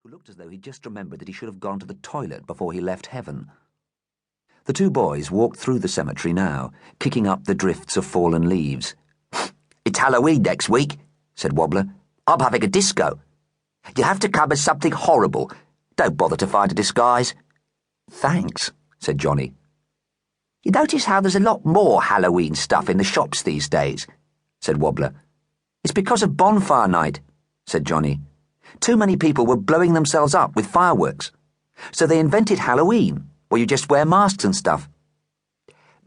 who looked as though he'd just remembered that he should have gone to the toilet before he left heaven. The two boys walked through the cemetery now, kicking up the drifts of fallen leaves. "It's Halloween next week," said Wobbler. "I'm having a disco. You have to come as something horrible. Don't bother to find a disguise." "Thanks," said Johnny. "You notice how there's a lot more Halloween stuff in the shops these days?" said Wobbler. "It's because of bonfire night," said Johnny. "Too many people were blowing themselves up with fireworks. So they invented Halloween, where you just wear masks and stuff."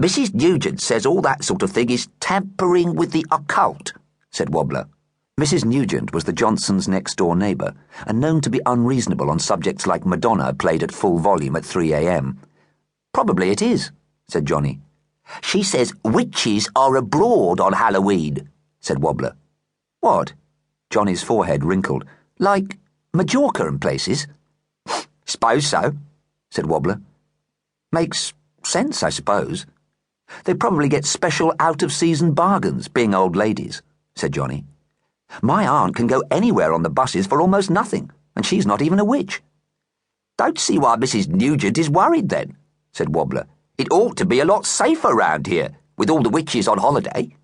"Mrs. Nugent says all that sort of thing is tampering with the occult," said Wobbler. Mrs. Nugent was the Johnsons' next-door neighbour, and known to be unreasonable on subjects like Madonna played at full volume at 3 a.m. "Probably it is," said Johnny. "She says witches are abroad on Halloween," said Wobbler. "What?" Johnny's forehead wrinkled. "Like Majorca and places?" "Suppose so," said Wobbler. "Makes sense, I suppose. They probably get special out-of-season bargains, being old ladies," said Johnny. "My aunt can go anywhere on the buses for almost nothing, and she's not even a witch." "Don't see why Mrs. Nugent is worried then," said Wobbler. "It ought to be a lot safer round here, with all the witches on holiday."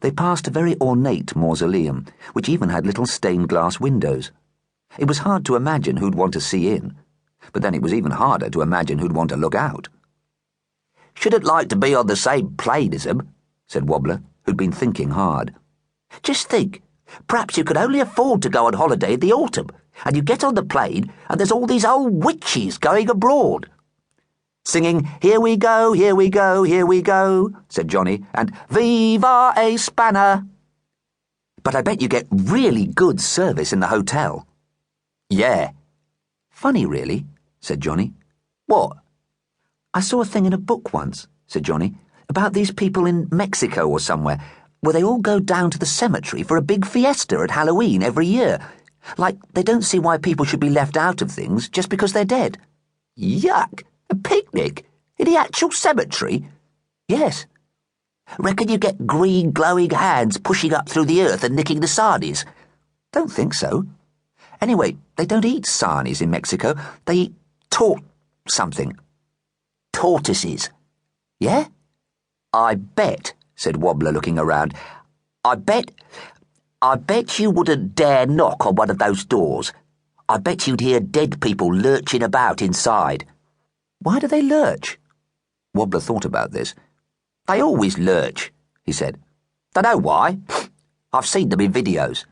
They passed a very ornate mausoleum, which even had little stained-glass windows. It was hard to imagine who'd want to see in, but then it was even harder to imagine who'd want to look out. "Shouldn't like to be on the same plane as 'em," said Wobbler, who'd been thinking hard. "Just think, perhaps you could only afford to go on holiday in the autumn, and you get on the plane, and there's all these old witches going abroad." "Singing, 'Here we go, here we go, here we go,'" said Johnny, "and 'Viva a Spanner.' But I bet you get really good service in the hotel." "Yeah." "Funny, really," said Johnny. "What?" "I saw a thing in a book once," said Johnny, "about these people in Mexico or somewhere, where they all go down to the cemetery for a big fiesta at Halloween every year. Like they don't see why people should be left out of things just because they're dead." "Yuck! A picnic? In the actual cemetery?" "Yes." "Reckon you get green glowing hands pushing up through the earth and nicking the sarnies?" "Don't think so. Anyway, they don't eat sarnies in Mexico. They eat something." "Tortoises?" "Yeah?" "I bet," said Wobbler, looking around, I bet you wouldn't dare knock on one of those doors. I bet you'd hear dead people lurching about inside." "Why do they lurch?" Wobbler thought about this. "They always lurch," he said. "Dunno why. I've seen them in videos.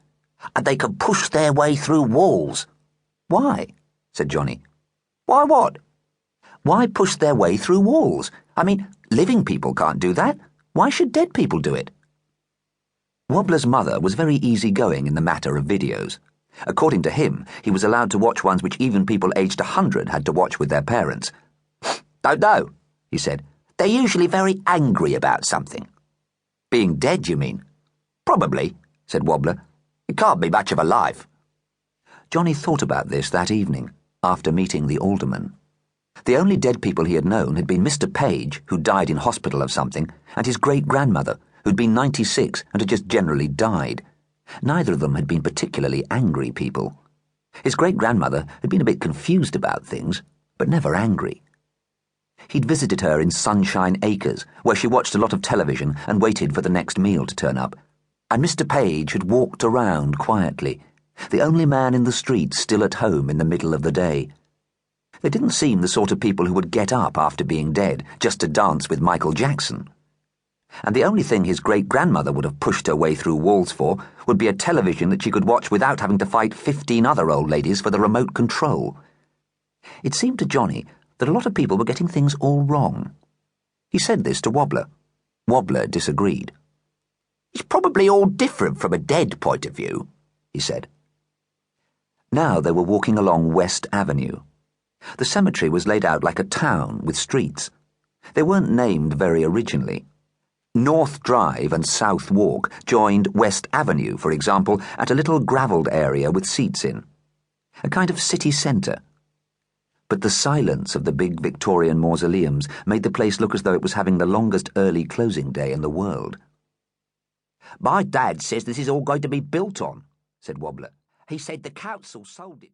And they can push their way through walls." "Why?" said Johnny. "Why what?" "Why push their way through walls? I mean, living people can't do that. Why should dead people do it?" Wobbler's mother was very easygoing in the matter of videos. According to him, he was allowed to watch ones which even people aged 100 had to watch with their parents. "Don't know," he said. "They're usually very angry about something." "Being dead, you mean?" "Probably," said Wobbler. "It can't be much of a life." Johnny thought about this that evening, after meeting the alderman. The only dead people he had known had been Mr. Page, who died in hospital of something, and his great-grandmother, who'd been 96 and had just generally died. Neither of them had been particularly angry people. His great-grandmother had been a bit confused about things, but never angry. He'd visited her in Sunshine Acres, where she watched a lot of television and waited for the next meal to turn up. And Mr. Page had walked around quietly, the only man in the street still at home in the middle of the day. They didn't seem the sort of people who would get up after being dead just to dance with Michael Jackson. And the only thing his great-grandmother would have pushed her way through walls for would be a television that she could watch without having to fight 15 other old ladies for the remote control. It seemed to Johnny that a lot of people were getting things all wrong. He said this to Wobbler. Wobbler disagreed. "It's probably all different from a dead point of view," he said. Now they were walking along West Avenue. The cemetery was laid out like a town with streets. They weren't named very originally. North Drive and South Walk joined West Avenue, for example, at a little gravelled area with seats in. A kind of city centre. But the silence of the big Victorian mausoleums made the place look as though it was having the longest early closing day in the world. "My dad says this is all going to be built on," said Wobbler. "He said the council sold it to